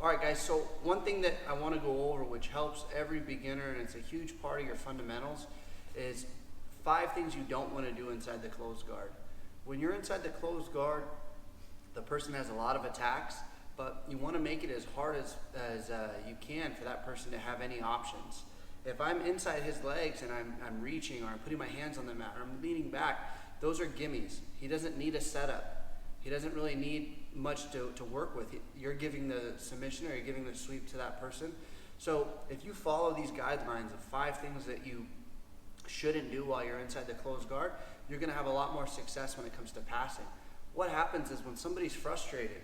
All right, guys, so one thing that I want to go over, which helps every beginner, and it's a huge part of your fundamentals, is 5 things you don't want to do inside the closed guard. When you're inside the closed guard, the person has a lot of attacks, but you want to make it as hard as you can for that person to have any options. If I'm inside his legs and I'm reaching, or I'm putting my hands on the mat, or I'm leaning back, those are gimmies. He doesn't need a setup. He doesn't really need much to work with. You're giving the submission, or you're giving the sweep to that person. So if you follow these guidelines of 5 things that you shouldn't do while you're inside the closed guard, you're going to have a lot more success when it comes to passing. What happens is when somebody's frustrated,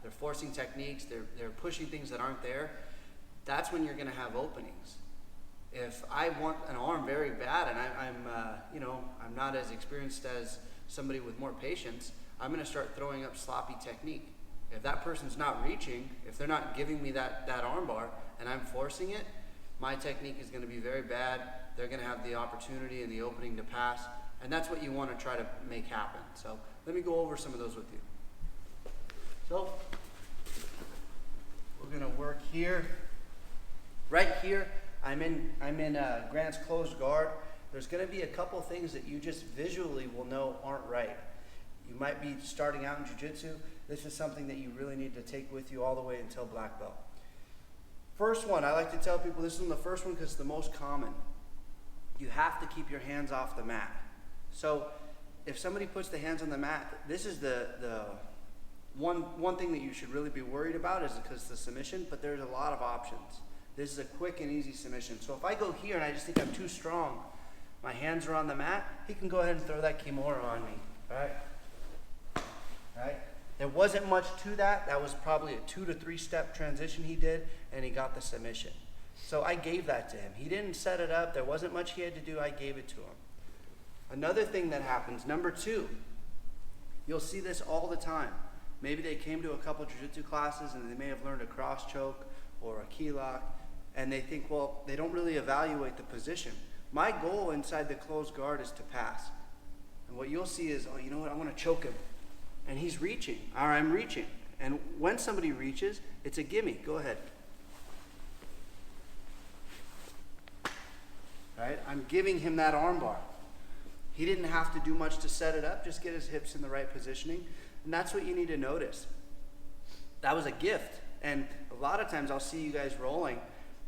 they're forcing techniques, they're pushing things that aren't there, that's when you're going to have openings. If I want an arm very bad and I'm not as experienced as somebody with more patience, I'm going to start throwing up sloppy technique. If that person's not reaching, if they're not giving me that arm bar and I'm forcing it, my technique is going to be very bad. They're going to have the opportunity and the opening to pass, and that's what you want to try to make happen. So let me go over some of those with you. So we're going to work here. Right here, I'm in Grant's closed guard. There's going to be a couple things that you just visually will know aren't right. You might be starting out in jiu-jitsu. This is something that you really need to take with you all the way until black belt. First one, I like to tell people, this is the first one because it's the most common. You have to keep your hands off the mat. So if somebody puts the hands on the mat, this is the one thing that you should really be worried about is because the submission, but there's a lot of options. This is a quick and easy submission. So if I go here and I just think I'm too strong, my hands are on the mat, he can go ahead and throw that Kimura on me, right? There wasn't much to that. That was probably a 2 to 3 step transition he did, and he got the submission. So I gave that to him. He didn't set it up. There wasn't much he had to do. I gave it to him. Another thing that happens, number 2, you'll see this all the time. Maybe they came to a couple jiu-jitsu classes and they may have learned a cross choke or a key lock, and they think, well, they don't really evaluate the position. My goal inside the closed guard is to pass. And what you'll see is, oh, you know what, I want to choke him. And he's reaching, or I'm reaching. And when somebody reaches, it's a gimme. Go ahead. Right? I'm giving him that arm bar. He didn't have to do much to set it up, just get his hips in the right positioning. And that's what you need to notice. That was a gift. And a lot of times I'll see you guys rolling,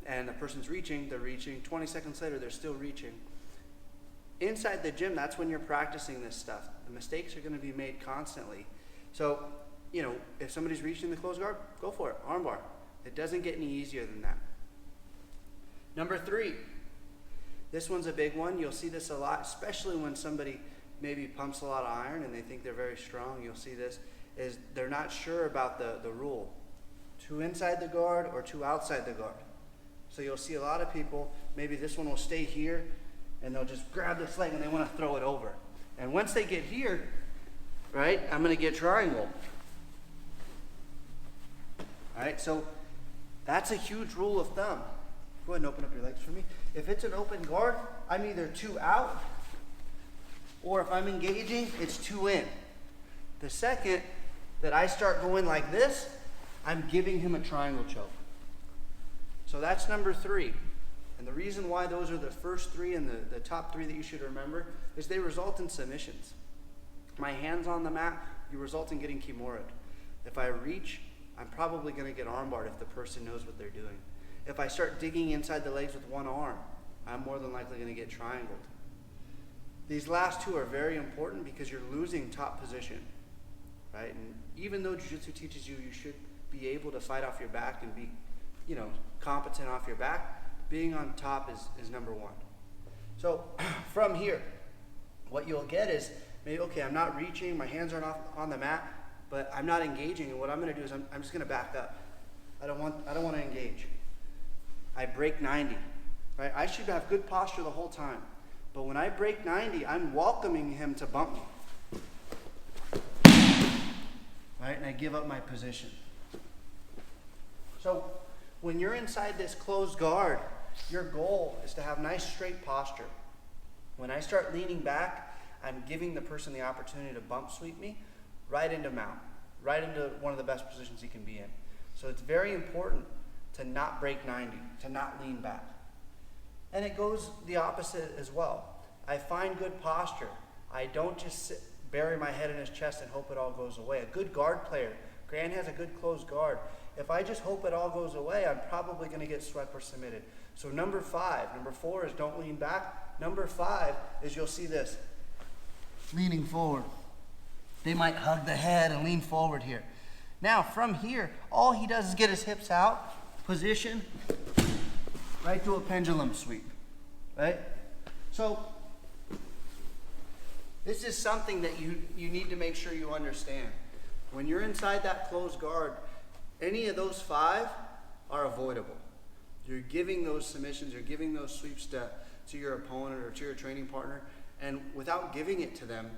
and the person's reaching, they're reaching. 20 seconds later, they're still reaching. Inside the gym, that's when you're practicing this stuff. The mistakes are going to be made constantly. So, if somebody's reaching the closed guard, go for it, arm bar. It doesn't get any easier than that. Number 3, this one's a big one. You'll see this a lot, especially when somebody maybe pumps a lot of iron and they think they're very strong. You'll see this, is they're not sure about the rule. 2 inside the guard or 2 outside the guard. So you'll see a lot of people, maybe this one will stay here, and they'll just grab this leg and they want to throw it over. And once they get here, right, I'm going to get triangle. All right, so that's a huge rule of thumb. Go ahead and open up your legs for me. If it's an open guard, I'm either 2 out, or if I'm engaging, it's 2 in. The second that I start going like this, I'm giving him a triangle choke. So that's number 3. And the reason why those are the first 3 and the top 3 that you should remember is they result in submissions. My hands on the mat, you result in getting Kimura'd. If I reach, I'm probably going to get armbarred if the person knows what they're doing. If I start digging inside the legs with one arm, I'm more than likely going to get triangled. These last 2 are very important because you're losing top position, right? And even though jiu-jitsu teaches you should be able to fight off your back and be, competent off your back, being on top is number 1. So from here, what you'll get is, maybe, okay, I'm not reaching, my hands aren't on the mat, but I'm not engaging, and what I'm going to do is I'm just going to back up. I don't want to engage. I break 90, right? I should have good posture the whole time, but when I break 90, I'm welcoming him to bump me, right? And I give up my position. So when you're inside this closed guard, your goal is to have nice straight posture. When I start leaning back, I'm giving the person the opportunity to bump sweep me right into mount. right into one of the best positions he can be in. So it's very important to not break 90, to not lean back. And it goes the opposite as well. I find good posture. I don't just bury my head in his chest and hope it all goes away. A good guard player, Grant has a good closed guard. If I just hope it all goes away, I'm probably going to get swept or submitted. So number 4 is don't lean back. Number 5 is you'll see this, leaning forward. They might hug the head and lean forward here. Now from here, all he does is get his hips out, position, right to a pendulum sweep, right? So this is something that you need to make sure you understand. When you're inside that closed guard, any of those 5 are avoidable. You're giving those submissions, you're giving those sweeps to your opponent or to your training partner, and without giving it to them,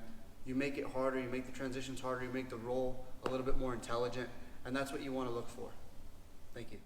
you make it harder, you make the transitions harder, you make the roll a little bit more intelligent, and that's what you want to look for. Thank you.